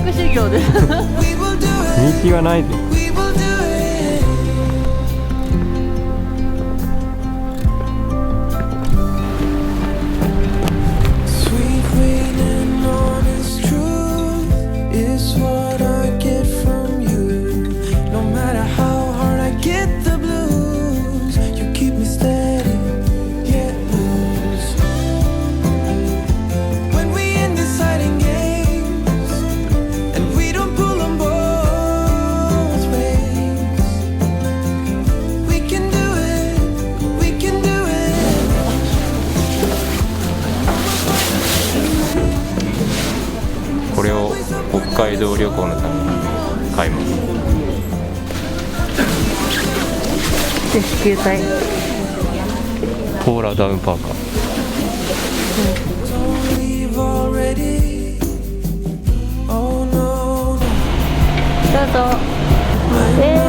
学修行です。人気がないで。これを北海道旅行のために買います。レスキュー隊。ポーラーダウンパーカー。どうぞ。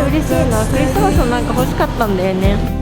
嬉しいな。クリスマスのなんか欲しかったんだよね。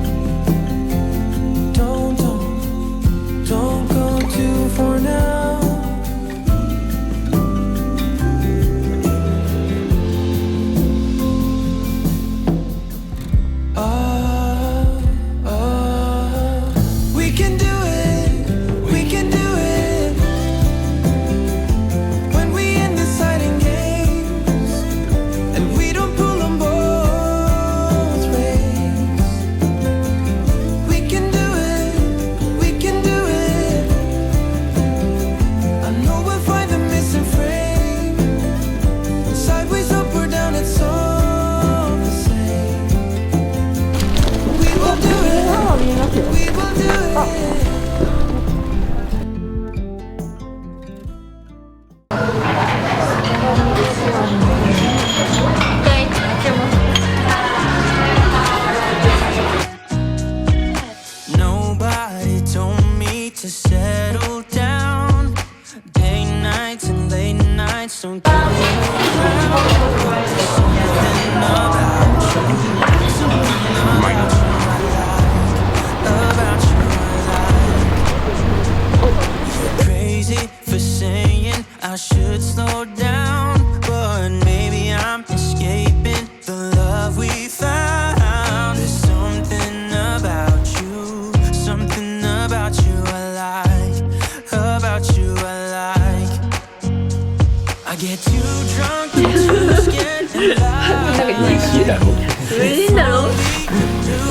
嬉しいだろ。嬉しいんだろ。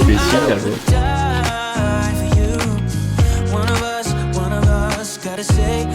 嬉しいんだろ。One of us gotta say